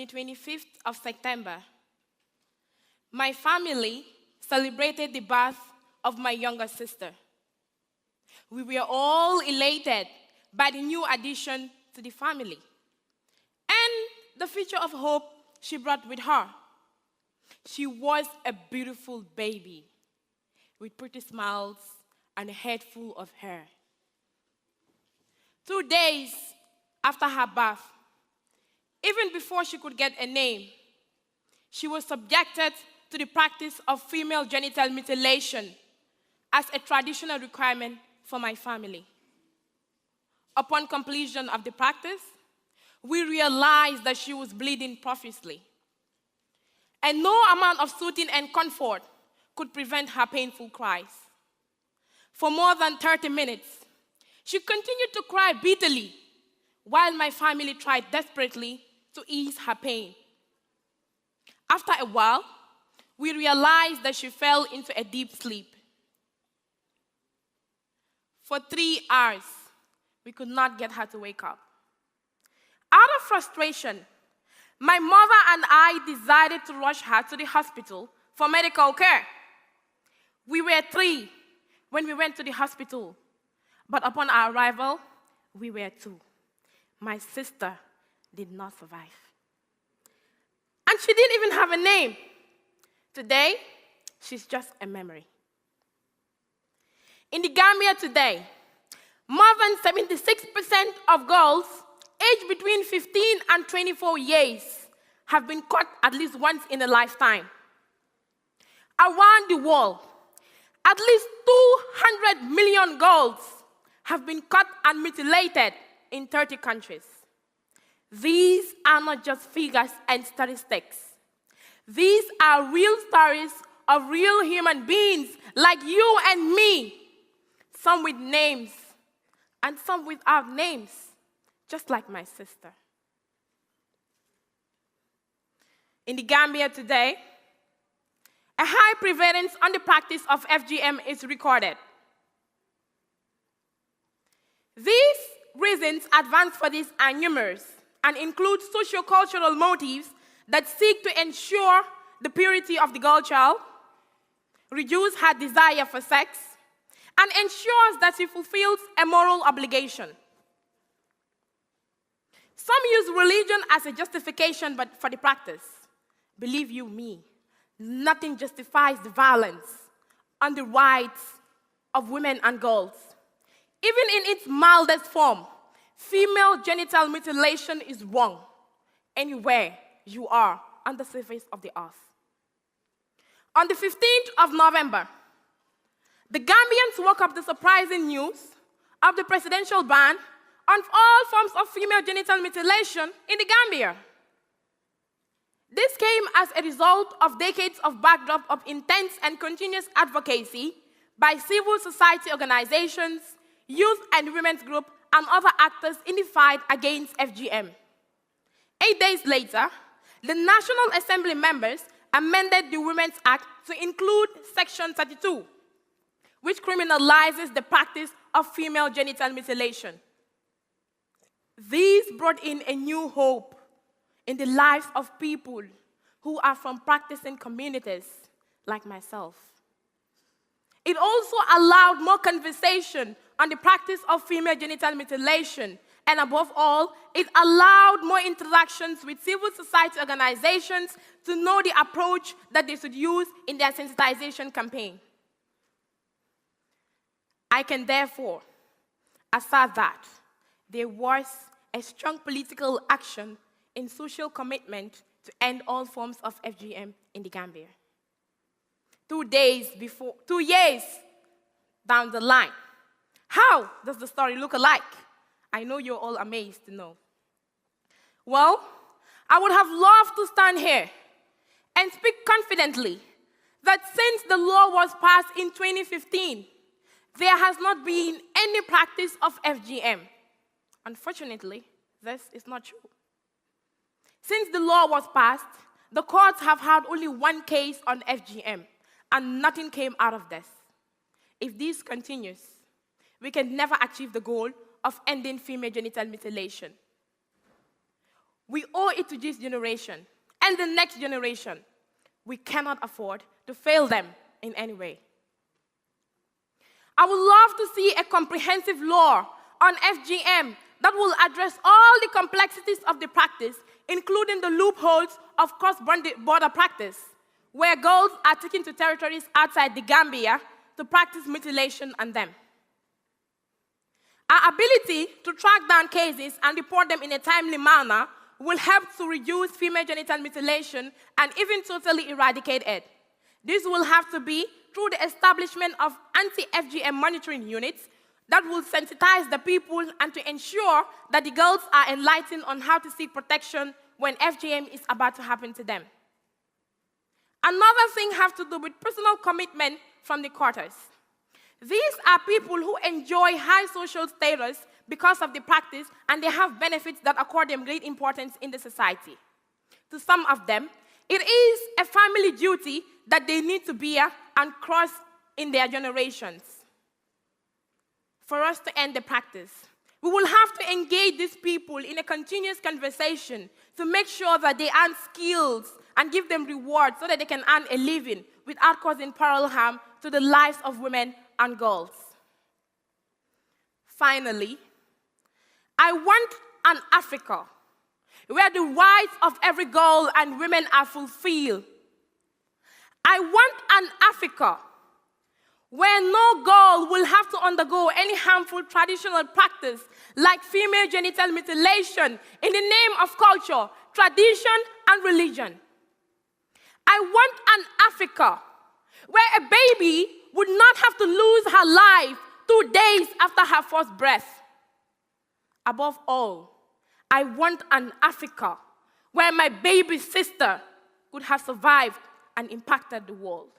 the 25th of September, my family celebrated the birth of my younger sister. We were all elated by the new addition to the family and the future of hope she brought with her. She was a beautiful baby with pretty smiles and a head full of hair. 2 days after her birth, even before she could get a name, she was subjected to the practice of female genital mutilation as a traditional requirement for my family. Upon completion of the practice, we realized that she was bleeding profusely, and no amount of soothing and comfort could prevent her painful cries. For more than 30 minutes, she continued to cry bitterly while my family tried desperately to ease her pain. After a while, we realized that she fell into a deep sleep. For 3 hours, we could not get her to wake up. Out of frustration, my mother and I decided to rush her to the hospital for medical care. We were 3 when we went to the hospital, but upon our arrival, we were 2. My sister did not survive. And she didn't even have a name. Today, she's just a memory. In the Gambia today, more than 76% of girls aged between 15 and 24 years have been cut at least once in a lifetime. Around the world, at least 200 million girls have been cut and mutilated in 30 countries. These are not just figures and statistics. These are real stories of real human beings like you and me, some with names and some without names, just like my sister. In the Gambia today, a high prevalence on the practice of FGM is recorded. These reasons advanced for this are numerous and include socio-cultural motives that seek to ensure the purity of the girl child, reduce her desire for sex, and ensures that she fulfills a moral obligation. Some use religion as a justification for the practice. Believe you me, nothing justifies the violence on the rights of women and girls. Even in its mildest form, female genital mutilation is wrong anywhere you are on the surface of the earth. On the 15th of November, the Gambians woke up to the surprising news of the presidential ban on all forms of female genital mutilation in the Gambia. This came as a result of decades of backdrop of intense and continuous advocacy by civil society organizations, youth and women's groups, and other actors in the fight against FGM. 8 days later, the National Assembly members amended the Women's Act to include Section 32, which criminalizes the practice of female genital mutilation. These brought in a new hope in the lives of people who are from practicing communities like myself. It also allowed more conversation on the practice of female genital mutilation, and above all, it allowed more interactions with civil society organizations to know the approach that they should use in their sensitization campaign. I can therefore assert that there was a strong political action in social commitment to end all forms of FGM in the Gambia. 2 years down the line, how does the story look alike? I know you're all amazed to know. Well, I would have loved to stand here and speak confidently that since the law was passed in 2015, there has not been any practice of FGM. Unfortunately, this is not true. Since the law was passed, the courts have had only one case on FGM, and nothing came out of this. If this continues, we can never achieve the goal of ending female genital mutilation. We owe it to this generation and the next generation. We cannot afford to fail them in any way. I would love to see a comprehensive law on FGM that will address all the complexities of the practice, including the loopholes of cross-border practice, where girls are taken to territories outside the Gambia to practice mutilation on them. Our ability to track down cases and report them in a timely manner will help to reduce female genital mutilation and even totally eradicate it. This will have to be through the establishment of anti-FGM monitoring units that will sensitize the people and to ensure that the girls are enlightened on how to seek protection when FGM is about to happen to them. Another thing has to do with personal commitment from the quarters. These are people who enjoy high social status because of the practice, and they have benefits that accord them great importance in the society. To some of them, it is a family duty that they need to bear and cross in their generations. For us to end the practice, we will have to engage these people in a continuous conversation to make sure that they earn skills and give them rewards so that they can earn a living without causing parallel harm to the lives of women and girls. Finally, I want an Africa where the rights of every girl and women are fulfilled. I want an Africa where no girl will have to undergo any harmful traditional practice like female genital mutilation in the name of culture, tradition, and religion. I want an Africa where a baby would not have to lose her life 2 days after her first breath. Above all, I want an Africa where my baby sister could have survived and impacted the world.